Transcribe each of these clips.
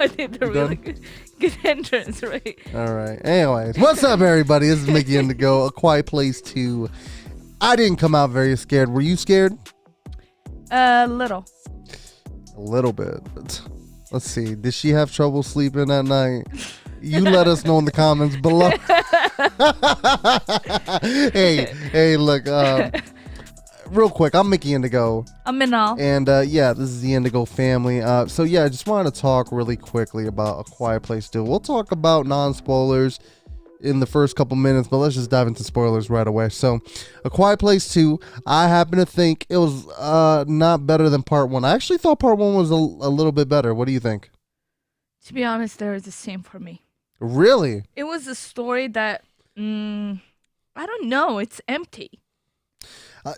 I think they're You really done? good entrance, right? All right. Anyways, what's up, everybody? This is Mickey Indigo, A Quiet Place 2. I didn't come out very scared. Were you scared? Little. A little bit. But let's see. Did she have trouble sleeping at night? You let us know in the comments below. hey, look. Real quick, I'm Mickey Indigo. I'm Minal. And yeah, this is the Indigo family. So yeah, I just wanted to talk really quickly about A Quiet Place 2. We'll talk about non-spoilers in the first couple minutes, but let's just dive into spoilers right away. So, A Quiet Place 2, I happen to think it was not better than part 1. I actually thought part 1 was a little bit better. What do you think? To be honest, they're the same for me. Really? It was a story that, I don't know, it's empty.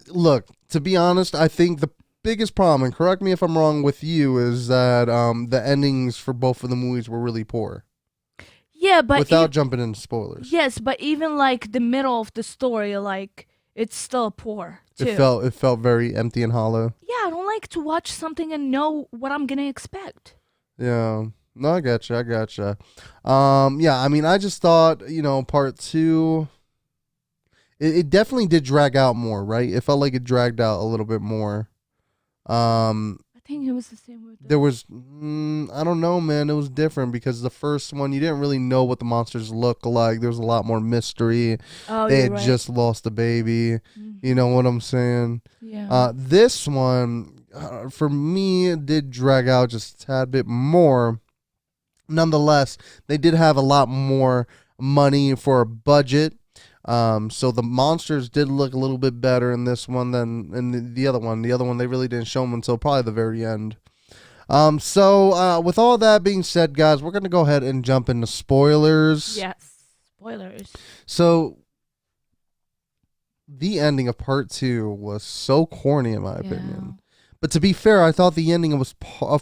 Look, to be honest, I think the biggest problem, and correct me if I'm wrong with you, is that the endings for both of the movies were really poor. Yeah, but without jumping into spoilers. Yes, but even like the middle of the story, like it's still poor too. It felt very empty and hollow. Yeah, I don't like to watch something and know what I'm gonna expect. Yeah. No, I gotcha. Yeah, I mean, I just thought, part 2, it definitely did drag out more, right? It felt like it dragged out a little bit more. I think it was the same with there was, I don't know, man. It was different because the first one, you didn't really know what the monsters look like. There was a lot more mystery. Oh, they had right. just lost a baby. Mm-hmm. You know what I'm saying? Yeah. This one, for me, it did drag out just a tad bit more. Nonetheless, they did have a lot more money for a budget. So the monsters did look a little bit better in this one than in the other one. The other one, they really didn't show them until probably the very end. So with all that being said, guys, we're going to go ahead and jump into spoilers. Yes, spoilers. So the ending of part 2 was so corny in my opinion. But to be fair, I thought the ending of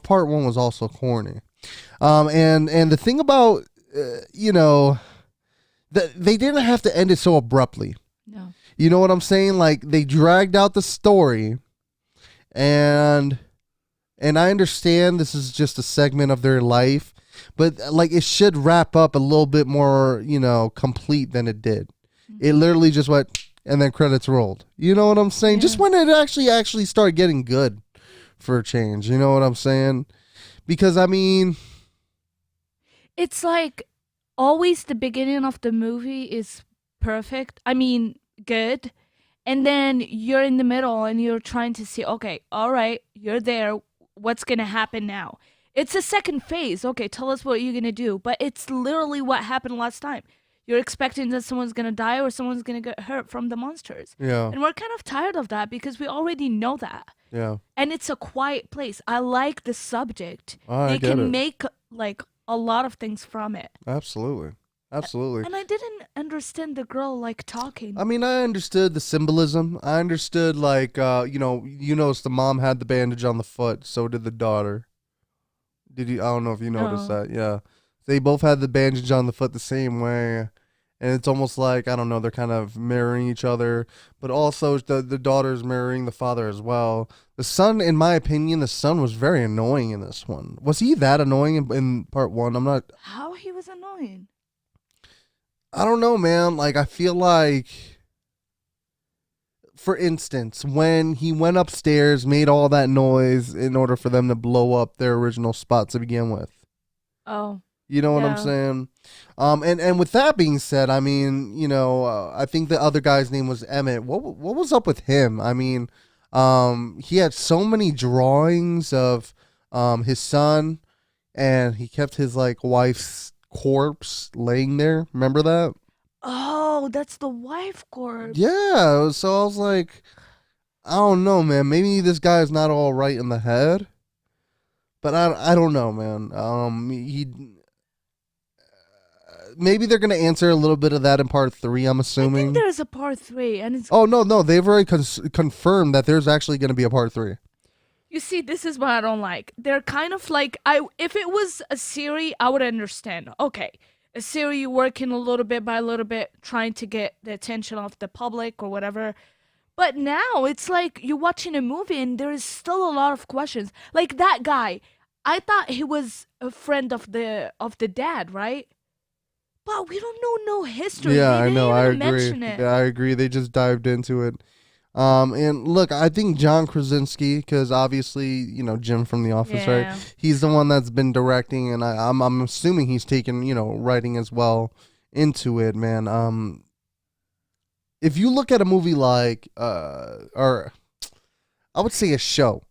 part 1 was also corny. And the thing about, they didn't have to end it so abruptly. No. You know what I'm saying? Like, they dragged out the story, and I understand this is just a segment of their life, but like it should wrap up a little bit more, complete than it did. Mm-hmm. It literally just went and then credits rolled. You know what I'm saying? Yeah. Just when it actually started getting good for a change. You know what I'm saying? Because I mean, it's like always the beginning of the movie is perfect. I mean, good. And then you're in the middle and you're trying to see, okay, all right, you're there. What's going to happen now? It's a second phase. Okay, tell us what you're going to do. But it's literally what happened last time. You're expecting that someone's going to die or someone's going to get hurt from the monsters. Yeah. And we're kind of tired of that because we already know that. Yeah. And it's a quiet place. I like the subject. They can make like a lot of things from it. Absolutely. And I didn't understand the girl like talking. I mean, I understood the symbolism. I understood like you noticed the mom had the bandage on the foot, so did the daughter. Did you? I don't know if you noticed that. Yeah. They both had the bandage on the foot the same way. And it's almost like, I don't know, they're kind of mirroring each other. But also the daughter's mirroring the father as well. The son, in my opinion, was very annoying in this one. Was he that annoying in part 1? I'm not... How he was annoying? I don't know, man. Like, I feel like... For instance, when he went upstairs, made all that noise in order for them to blow up their original spot to begin with. Oh. You know what I'm saying? And with that being said, I mean, I think the other guy's name was Emmett. What was up with him? I mean, he had so many drawings of his son, and he kept his like wife's corpse laying there. Remember that? Oh, that's the wife corpse. Yeah. So I was like, I don't know, man. Maybe this guy is not all right in the head. But I don't know, man. Maybe they're going to answer a little bit of that in part 3, I'm assuming. I think there's a part 3. And it's... Oh, no. They've already confirmed that there's actually going to be a part 3. You see, this is what I don't like. They're kind of like... If it was a series, I would understand. Okay, a series working a little bit by a little bit, trying to get the attention of the public or whatever. But now, it's like you're watching a movie and there is still a lot of questions. Like that guy... I thought he was a friend of the dad, right? But we don't know no history. Yeah, They I didn't know. I even agree. mention it. Yeah, I agree. They just dived into it. And look, I think John Krasinski, because obviously, Jim from The Office, right? Yeah. He's the one that's been directing, and I'm assuming he's taken, writing as well into it, man. If you look at a movie like, or I would say a show.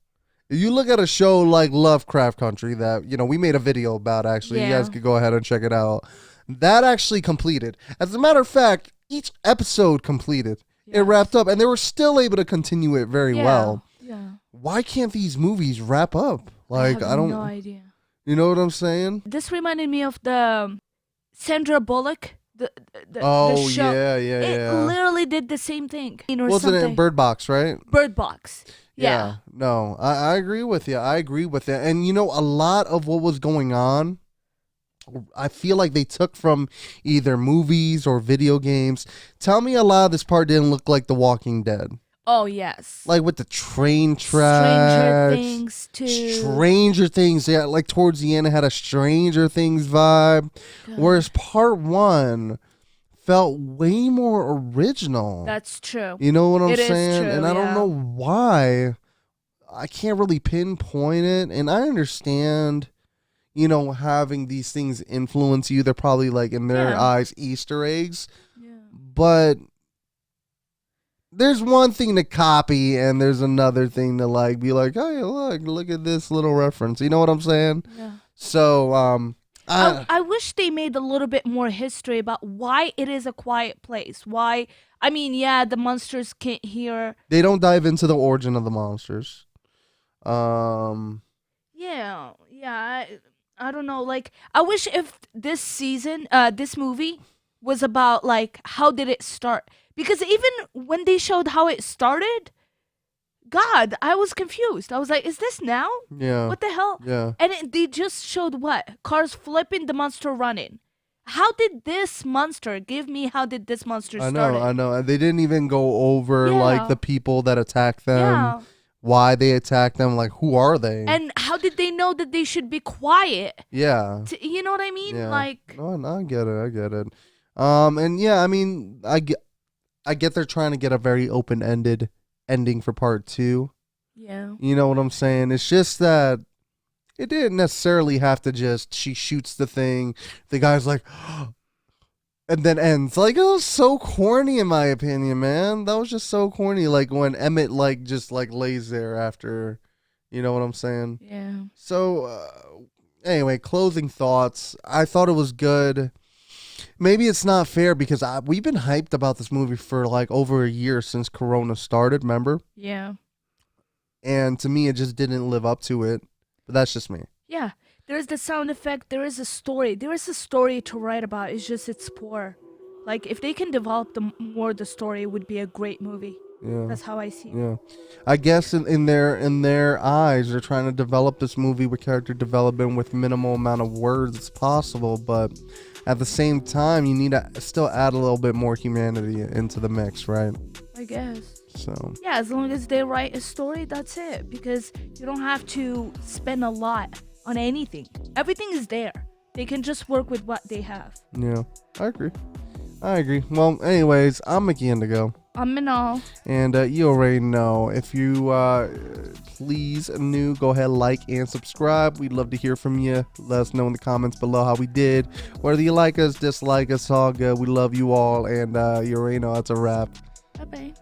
If you look at a show like Lovecraft Country that, we made a video about, actually, you guys Yeah. could go ahead and check it out. That actually completed. As a matter of fact, each episode completed. It Yes. wrapped up, and they were still able to continue it very Yeah. well. Yeah. Why can't these movies wrap up? I Like, have I don't, no idea. you know what I'm saying? This reminded me of the Sandra Bullock, the Oh, show. yeah, It yeah. literally did the same thing. Or Wasn't it something. Bird Box, right? Bird Box. Yeah. No, I agree with you. I agree with you. And a lot of what was going on, I feel like they took from either movies or video games. Tell me a lot of this part didn't look like The Walking Dead. Oh yes. Like with the train Stranger tracks. Things too. Stranger Things, yeah, like towards the end it had a Stranger Things vibe. Whereas part one felt way more original. That's true. You know what I'm It is saying? true, And I don't yeah. know why. I can't really pinpoint it. And I understand, having these things influence you. They're probably like in their Yeah. eyes Easter eggs. Yeah. But there's one thing to copy and there's another thing to like be like, hey, look at this little reference. You know what I'm saying? Yeah. So, I wish they made a little bit more history about why it is a quiet place. Why? I mean, yeah, the monsters can't hear. they don't dive into the origin of the monsters. Yeah, yeah. I don't know. Like, I wish if this season, this movie was about like how did it start? Because even when they showed how it started, God, I was confused. I was like, is this now? Yeah. What the hell? Yeah. And they just showed what? Cars flipping, the monster running. How did this monster give me? How did this monster I start? know. And they didn't even go over like Yeah. the people that attacked them, Yeah. why they attacked them, like who are they? And how did they know that they should be quiet? yeah. You know what I mean? Yeah. Like, No, I get it. I get it. And yeah, I mean, I get they're trying to get a very open-ended ending for part 2. yeah. You know what I'm saying? It's just that it didn't necessarily have to just she shoots the thing, the guy's like and then ends. Like it was so corny in my opinion, man. That was just so corny. Like when Emmett like just like lays there after, you know what I'm saying? Yeah. So anyway, closing thoughts. I thought it was good. Maybe it's not fair because we've been hyped about this movie for like over a year since Corona started, remember? Yeah. And to me, it just didn't live up to it. But that's just me. Yeah. There is the sound effect. There is a story. There is a story to write about. It's just it's poor. Like if they can develop more the story, it would be a great movie. Yeah. That's how I see it. Yeah. I guess in their eyes, they're trying to develop this movie with character development with minimal amount of words as possible, but at the same time, you need to still add a little bit more humanity into the mix, right? I guess. So, Yeah, as long as they write a story, that's it. Because you don't have to spend a lot on anything. Everything is there. They can just work with what they have. yeah, I agree. Well, anyways, I'm Mickey Indigo. I'm Minal. And you already know. If you please new, go ahead, like and subscribe. We'd love to hear from you. Let us know in the comments below how we did. Whether you like us, dislike us, all good. We love you all. And you already know that's a wrap. Bye bye.